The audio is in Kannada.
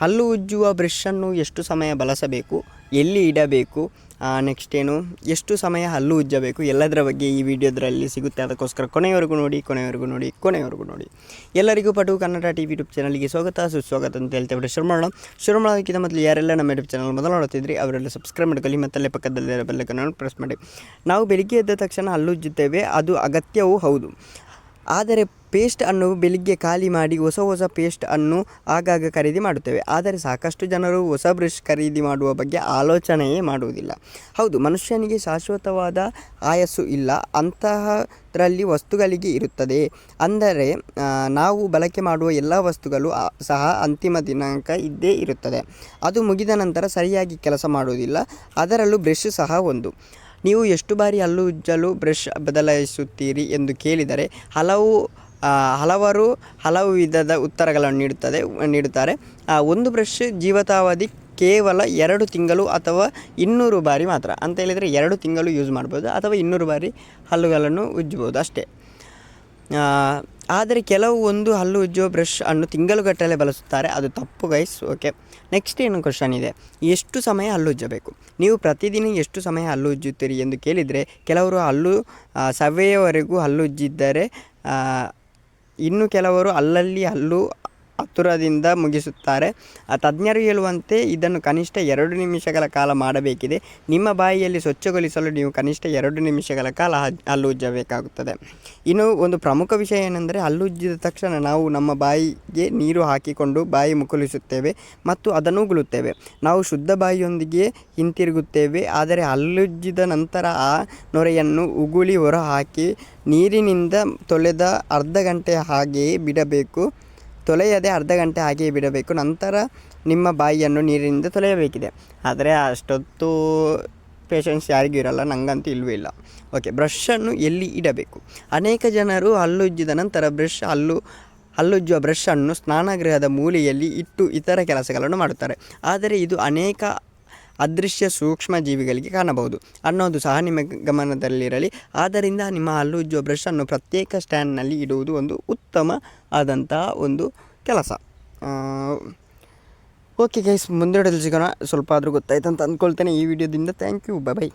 ಹಲ್ಲು ಉಜ್ಜುವ ಬ್ರಷನ್ನು ಎಷ್ಟು ಸಮಯ ಬಳಸಬೇಕು, ಎಲ್ಲಿ ಇಡಬೇಕು, ನೆಕ್ಸ್ಟ್ ಏನು, ಎಷ್ಟು ಸಮಯ ಹಲ್ಲು ಉಜ್ಜಬೇಕು, ಎಲ್ಲದರ ಬಗ್ಗೆ ಈ ವಿಡಿಯೋದ್ರಲ್ಲಿ ಸಿಗುತ್ತೆ. ಅದಕ್ಕೋಸ್ಕರ ಕೊನೆಯವರೆಗೂ ನೋಡಿ. ಎಲ್ಲರಿಗೂ ಪಟು ಕನ್ನಡ ಟಿ ವಿ ಯೂಟ್ಯೂಬ್ ಚಾನಲ್ಗೆ ಸುಸ್ವಾಗತ ಅಂತ ಹೇಳ್ತೇವೆ. ಶುರು ಮಾಡೋದಕ್ಕಿಂತ ಮೊದಲು ಯಾರೆಲ್ಲ ನಮ್ಮ ಯೂಟ್ಯೂಬ್ ಚಾನಲ್ ಮೊದಲು ನೋಡ್ತಿದ್ರಿ ಅವರೆಲ್ಲ ಸಬ್ಸ್ಕ್ರೈಬ್ ಮಾಡ್ಕೊಳ್ಳಿ, ಮತ್ತಲ್ಲೇ ಪಕ್ಕದಲ್ಲಿರೋ ಬೆಲ್ಲೈಕನ್ ಪ್ರೆಸ್ ಮಾಡಿ. ನಾವು ಬೆಳಿಗ್ಗೆ ಎದ್ದ ತಕ್ಷಣ ಹಲ್ಲು ಉಜ್ಜುತ್ತೇವೆ, ಅದು ಅಗತ್ಯವೂ ಹೌದು. ಆದರೆ ಪೇಸ್ಟ್ ಅನ್ನು ಬೆಳಿಗ್ಗೆ ಖಾಲಿ ಮಾಡಿ ಹೊಸ ಪೇಸ್ಟ್ ಅನ್ನು ಆಗಾಗ ಖರೀದಿ ಮಾಡುತ್ತೇವೆ. ಆದರೆ ಸಾಕಷ್ಟು ಜನರು ಹೊಸ ಬ್ರಷ್ ಖರೀದಿ ಮಾಡುವ ಬಗ್ಗೆ ಆಲೋಚನೆಯೇ ಮಾಡುವುದಿಲ್ಲ. ಹೌದು, ಮನುಷ್ಯನಿಗೆ ಶಾಶ್ವತವಾದ ಆಯಸ್ಸು ಇಲ್ಲ, ಅಂತಹದ್ರಲ್ಲಿ ವಸ್ತುಗಳಿಗೆ ಇರುತ್ತದೆ. ಅಂದರೆ ನಾವು ಬಳಕೆ ಮಾಡುವ ಎಲ್ಲ ವಸ್ತುಗಳು ಸಹ ಅಂತಿಮ ದಿನಾಂಕ ಇದ್ದೇ ಇರುತ್ತದೆ. ಅದು ಮುಗಿದ ನಂತರ ಸರಿಯಾಗಿ ಕೆಲಸ ಮಾಡುವುದಿಲ್ಲ. ಅದರಲ್ಲೂ ಬ್ರಷ್ ಸಹ ಒಂದು. ನೀವು ಎಷ್ಟು ಬಾರಿ ಹಲ್ಲು ಉಜ್ಜಲು ಬ್ರಷ್ ಬದಲಾಯಿಸುತ್ತೀರಿ ಎಂದು ಕೇಳಿದರೆ ಹಲವರು ಹಲವು ವಿಧದ ಉತ್ತರಗಳನ್ನು ನೀಡುತ್ತಾರೆ. ಒಂದು ಬ್ರಷ್ ಜೀವಿತಾವಧಿ ಕೇವಲ 2 ತಿಂಗಳು ಅಥವಾ 200 ಬಾರಿ ಮಾತ್ರ ಅಂತ ಹೇಳಿದರೆ 2 ತಿಂಗಳು ಯೂಸ್ ಮಾಡ್ಬೋದು ಅಥವಾ 200 ಬಾರಿ ಹಲ್ಲುಗಳನ್ನು ಉಜ್ಜಬಹುದು ಅಷ್ಟೇ. ಆದರೆ ಕೆಲವು ಒಂದು ಹಲ್ಲು ಉಜ್ಜುವ ಬ್ರಷ್ ಅನ್ನು ತಿಂಗಳುಗಟ್ಟಲೆ ಬಳಸುತ್ತಾರೆ. ಅದು ತಪ್ಪು ಗೈಸ್. ಓಕೆ, ನೆಕ್ಸ್ಟ್ ಏನು ಕ್ವಶನ್ ಇದೆ, ಎಷ್ಟು ಸಮಯ ಹಲ್ಲು ಉಜ್ಜಬೇಕು? ನೀವು ಪ್ರತಿದಿನ ಎಷ್ಟು ಸಮಯ ಹಲ್ಲು ಉಜ್ಜುತ್ತೀರಿ ಎಂದು ಕೇಳಿದರೆ ಕೆಲವರು ಹಲ್ಲು ಸವೆಯವರೆಗೂ ಹಲ್ಲು ಉಜ್ಜಿದ್ದಾರೆ, ಇನ್ನು ಕೆಲವರು ಅಲ್ಲಲ್ಲಿ ಹಲ್ಲು ಹತ್ತಿರದಿಂದ ಮುಗಿಸುತ್ತಾರೆ. ತಜ್ಞರು ಹೇಳುವಂತೆ ಇದನ್ನು ಕನಿಷ್ಠ 2 ನಿಮಿಷಗಳ ಕಾಲ ಮಾಡಬೇಕಿದೆ. ನಿಮ್ಮ ಬಾಯಿಯಲ್ಲಿ ಸ್ವಚ್ಛಗೊಳಿಸಲು ನೀವು ಕನಿಷ್ಠ 2 ನಿಮಿಷಗಳ ಕಾಲ ಹಲ್ಲು ಉಜ್ಜಬೇಕಾಗುತ್ತದೆ. ಇನ್ನು ಒಂದು ಪ್ರಮುಖ ವಿಷಯ ಏನೆಂದರೆ, ಹಲ್ಲು ಉಜ್ಜಿದ ತಕ್ಷಣ ನಾವು ನಮ್ಮ ಬಾಯಿಗೆ ನೀರು ಹಾಕಿಕೊಂಡು ಬಾಯಿ ಮುಕ್ಕಳಿಸುತ್ತೇವೆ ಮತ್ತು ಅದನ್ನು ಉಗುಳುತ್ತೇವೆ. ನಾವು ಶುದ್ಧ ಬಾಯಿಯೊಂದಿಗೆ ಹಿಂತಿರುಗುತ್ತೇವೆ. ಆದರೆ ಹಲ್ಲುಜ್ಜಿದ ನಂತರ ಆ ನೊರೆಯನ್ನು ಉಗುಳಿ ಹೊರಹಾಕಿ ನೀರಿನಿಂದ ತೊಳೆಯದೆ ಅರ್ಧ ಗಂಟೆ ಹಾಗೆಯೇ ಬಿಡಬೇಕು. ನಂತರ ನಿಮ್ಮ ಬಾಯಿಯನ್ನು ನೀರಿನಿಂದ ತೊಳೆಯಬೇಕಿದೆ. ಆದರೆ ಅಷ್ಟೊತ್ತು ಪೇಷನ್ಸ್ ಯಾರಿಗೂ ಇರಲ್ಲ, ನನಗಂತೂ ಇಲ್ಲವೇ ಇಲ್ಲ. ಓಕೆ, ಬ್ರಷನ್ನು ಎಲ್ಲಿ ಇಡಬೇಕು? ಅನೇಕ ಜನರು ಹಲ್ಲುಜ್ಜಿದ ನಂತರ ಹಲ್ಲುಜ್ಜುವ ಬ್ರಷನ್ನು ಸ್ನಾನಗೃಹದ ಮೂಲೆಯಲ್ಲಿ ಇಟ್ಟು ಇತರ ಕೆಲಸಗಳನ್ನು ಮಾಡುತ್ತಾರೆ. ಆದರೆ ಇದು ಅನೇಕ ಅದೃಶ್ಯ ಸೂಕ್ಷ್ಮ ಜೀವಿಗಳಿಗೆ ಕಾಣಬಹುದು ಅನ್ನೋದು ಸಹ ನಿಮ್ಮ ಗಮನದಲ್ಲಿರಲಿ. ಆದ್ದರಿಂದ ನಿಮ್ಮ ಹಲ್ಲು ಉಜ್ಜುವ ಬ್ರಷನ್ನು ಪ್ರತ್ಯೇಕ ಸ್ಟ್ಯಾಂಡ್ನಲ್ಲಿ ಇಡುವುದು ಒಂದು ಉತ್ತಮ ಆದಂತಹ ಒಂದು ಕೆಲಸ. ಓಕೆ ಗೈಸ್, ಮುಂದೆ ಸಿಗೋಣ. ಸ್ವಲ್ಪ ಆದರೂ ಗೊತ್ತಾಯ್ತು ಅಂತ ಅಂದ್ಕೊಳ್ತೇನೆ ಈ ವಿಡಿಯೋದಿಂದ. Thank you, by.